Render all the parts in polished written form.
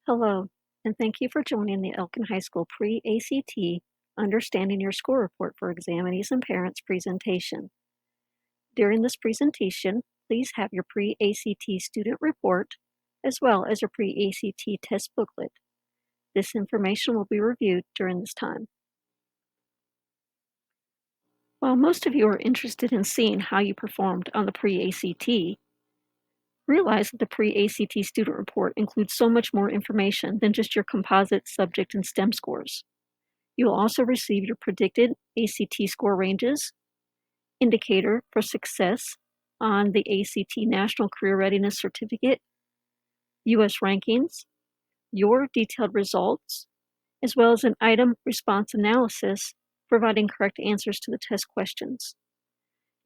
Hello, and thank you for joining the Elkin High School Pre-ACT Understanding Your Score Report for Examinees and Parents presentation. During this presentation, please have your Pre-ACT student report as well as your Pre-ACT test booklet. This information will be reviewed during this time. While most of you are interested in seeing how you performed on the Pre-ACT, realize that the Pre-ACT student report includes so much more information than just your composite subject and STEM scores. You will also receive your predicted ACT score ranges, indicator for success on the ACT National Career Readiness Certificate, U.S. rankings, your detailed results, as well as an item response analysis providing correct answers to the test questions.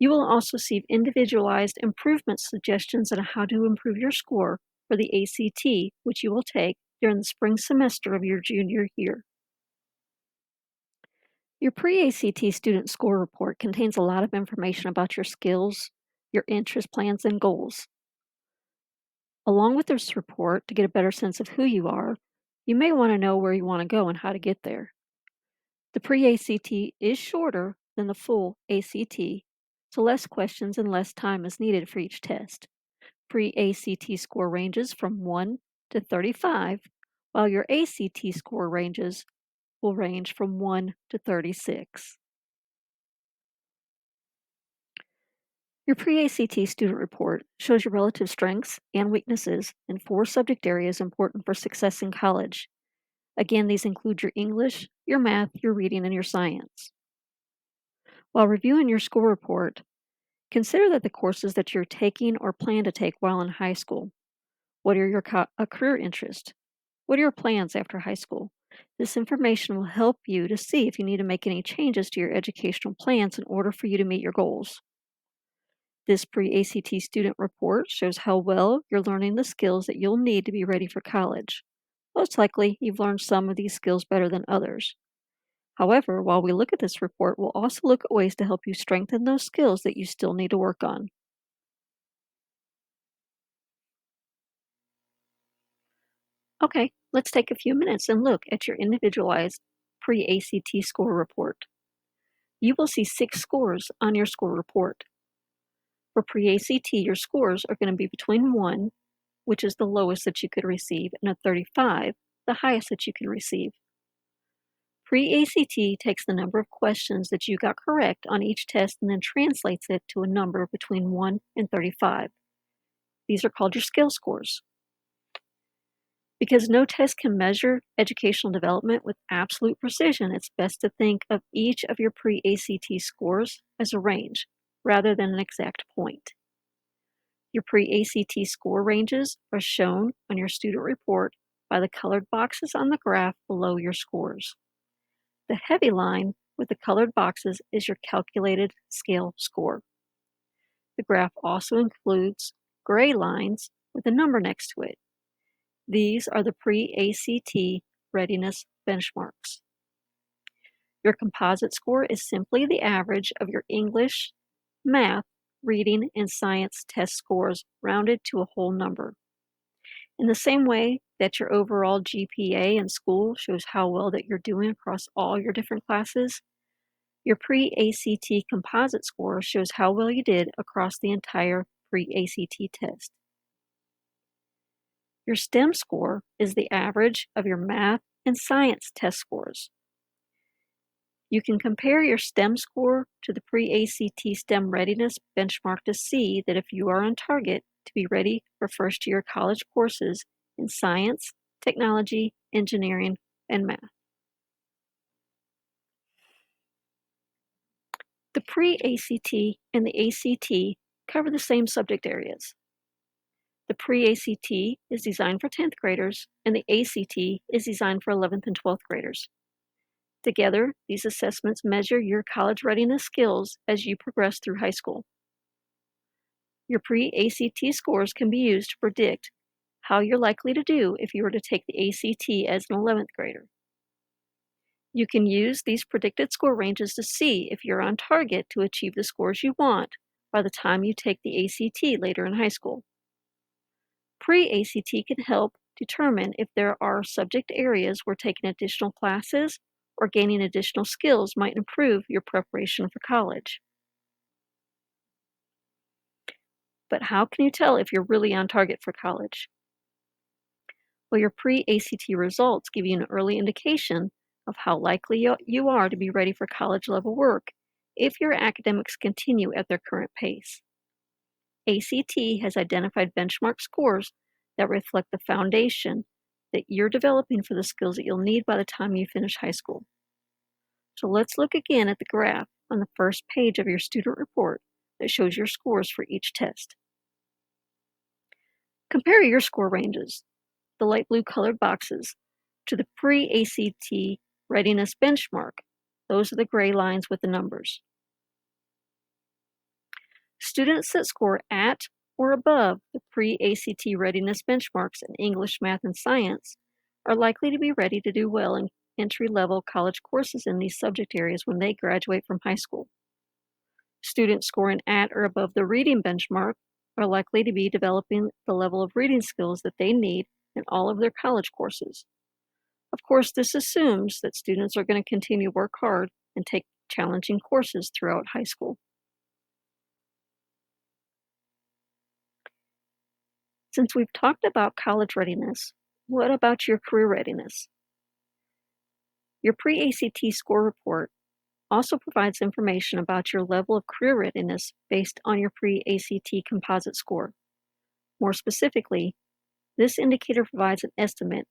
You will also receive individualized improvement suggestions on how to improve your score for the ACT, which you will take during the spring semester of your junior year. Your pre-ACT student score report contains a lot of information about your skills, your interest plans, and goals. Along with this report, to get a better sense of who you are, you may want to know where you want to go and how to get there. The pre-ACT is shorter than the full ACT, so less questions and less time is needed for each test. Pre-ACT score ranges from 1 to 35, while your ACT score ranges will range from 1 to 36. Your pre-ACT student report shows your relative strengths and weaknesses in 4 subject areas important for success in college. Again, these include your English, your math, your reading, and your science. While reviewing your score report, consider that the courses that you're taking or plan to take while in high school. What are your career interests? What are your plans after high school? This information will help you to see if you need to make any changes to your educational plans in order for you to meet your goals. This pre-ACT student report shows how well you're learning the skills that you'll need to be ready for college. Most likely, you've learned some of these skills better than others. However, while we look at this report, we'll also look at ways to help you strengthen those skills that you still need to work on. Okay, let's take a few minutes and look at your individualized pre-ACT score report. You will see 6 scores on your score report. For pre-ACT, your scores are going to be between 1, which is the lowest that you could receive, and a 35, the highest that you can receive. Pre-ACT takes the number of questions that you got correct on each test and then translates it to a number between 1 and 35. These are called your skill scores. Because no test can measure educational development with absolute precision, it's best to think of each of your pre-ACT scores as a range rather than an exact point. Your pre-ACT score ranges are shown on your student report by the colored boxes on the graph below your scores. The heavy line with the colored boxes is your calculated scale score. The graph also includes gray lines with a number next to it. These are the pre-ACT readiness benchmarks. Your composite score is simply the average of your English, math, reading, and science test scores rounded to a whole number. In the same way that your overall GPA in school shows how well that you're doing across all your different classes, your pre-ACT composite score shows how well you did across the entire pre-ACT test. Your STEM score is the average of your math and science test scores. You can compare your STEM score to the pre-ACT STEM readiness benchmark to see that if you are on target to be ready for first-year college courses in science, technology, engineering, and math. The pre-ACT and the ACT cover the same subject areas. The pre-ACT is designed for 10th graders, and the ACT is designed for 11th and 12th graders. Together, these assessments measure your college readiness skills as you progress through high school. Your pre-ACT scores can be used to predict how you're likely to do if you were to take the ACT as an 11th grader. You can use these predicted score ranges to see if you're on target to achieve the scores you want by the time you take the ACT later in high school. Pre-ACT can help Determine if there are subject areas where taking additional classes or gaining additional skills might improve your preparation for college. But how can you tell if you're really on target for college? Well, your pre-ACT results give you an early indication of how likely you are to be ready for college level work if your academics continue at their current pace. ACT has identified benchmark scores that reflect the foundation that you're developing for the skills that you'll need by the time you finish high school. So let's look again at the graph on the first page of your student report that shows your scores for each test. Compare your score ranges, the light blue colored boxes, to the pre-ACT readiness benchmark. Those are the gray lines with the numbers. Students that score at or above the pre-ACT readiness benchmarks in English, math, and science are likely to be ready to do well in entry-level college courses in these subject areas when they graduate from high school. Students scoring at or above the reading benchmark are likely to be developing the level of reading skills that they need in all of their college courses. Of course, this assumes that students are going to continue to work hard and take challenging courses throughout high school. Since we've talked about college readiness, what about your career readiness? Your pre-ACT score report also provides information about your level of career readiness based on your pre-ACT composite score. More specifically, this indicator provides an estimate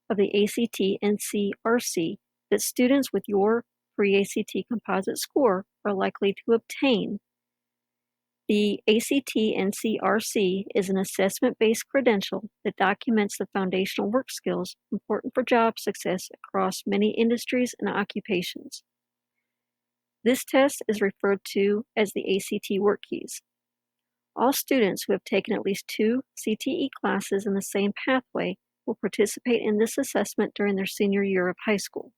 of the ACT NCRC that students with your pre-ACT composite score are likely to obtain. The ACT NCRC is an assessment-based credential that documents the foundational work skills important for job success across many industries and occupations. This test is referred to as the ACT Work Keys. All students who have taken at least 2 CTE classes in the same pathway will participate in this assessment during their senior year of high school.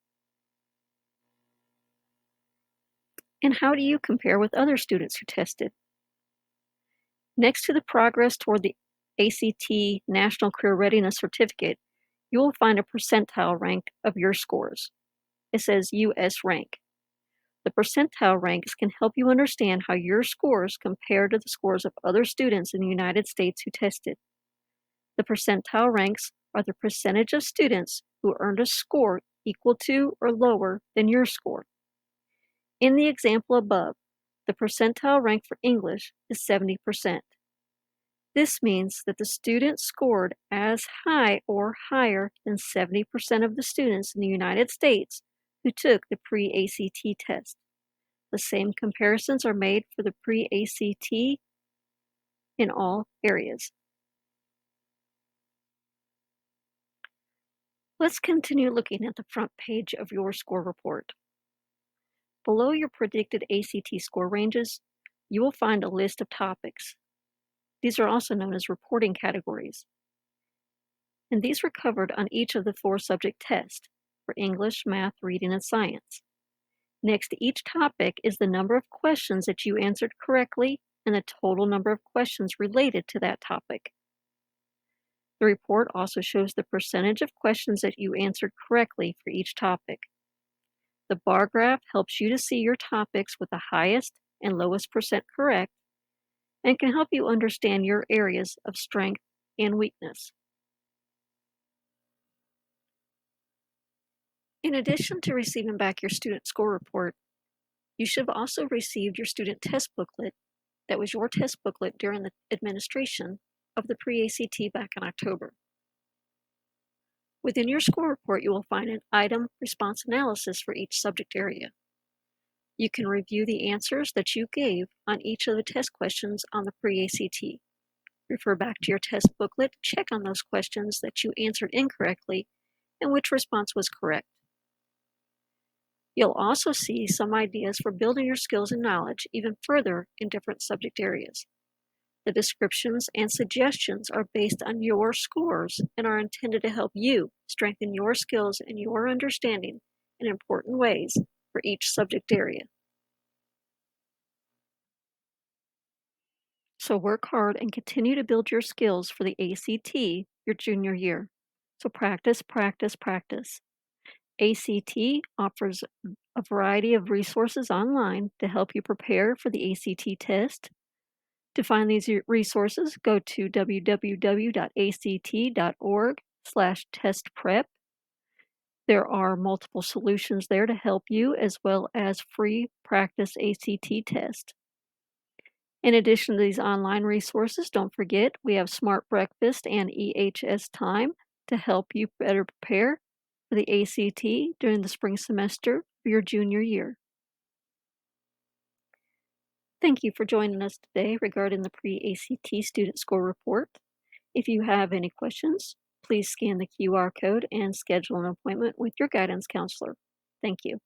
And how do you compare with other students who tested? Next to the progress toward the ACT National Career Readiness Certificate, you will find a percentile rank of your scores. It says US rank. The percentile ranks can help you understand how your scores compare to the scores of other students in the United States who tested. The percentile ranks are the percentage of students who earned a score equal to or lower than your score. In the example above, the percentile rank for English is 70%. This means that the student scored as high or higher than 70% of the students in the United States who took the pre-ACT test. The same comparisons are made for the pre-ACT in all areas. Let's continue looking at the front page of your score report. Below your predicted ACT score ranges, you will find a list of topics. These are also known as reporting categories. And these were covered on each of the 4 subject tests for English, math, reading, and science. Next to each topic is the number of questions that you answered correctly and the total number of questions related to that topic. The report also shows the percentage of questions that you answered correctly for each topic. The bar graph helps you to see your topics with the highest and lowest percent correct and can help you understand your areas of strength and weakness. In addition to receiving back your student score report, you should have also received your student test booklet that was your test booklet during the administration of the pre-ACT back in October. Within your score report, you will find an item response analysis for each subject area. You can review the answers that you gave on each of the test questions on the pre-ACT. Refer back to your test booklet to check on those questions that you answered incorrectly and which response was correct. You'll also see some ideas for building your skills and knowledge even further in different subject areas. The descriptions and suggestions are based on your scores and are intended to help you strengthen your skills and your understanding in important ways for each subject area. So work hard and continue to build your skills for the ACT your junior year. So practice, practice, practice. ACT offers a variety of resources online to help you prepare for the ACT test. To find these resources, go to www.act.org/testprep. There are multiple solutions there to help you, as well as free practice ACT test. In addition to these online resources, don't forget we have Smart Breakfast and EHS Time to help you better prepare for the ACT during the spring semester of your junior year. Thank you for joining us today regarding the pre-ACT student score report. If you have any questions, please scan the QR code and schedule an appointment with your guidance counselor. Thank you.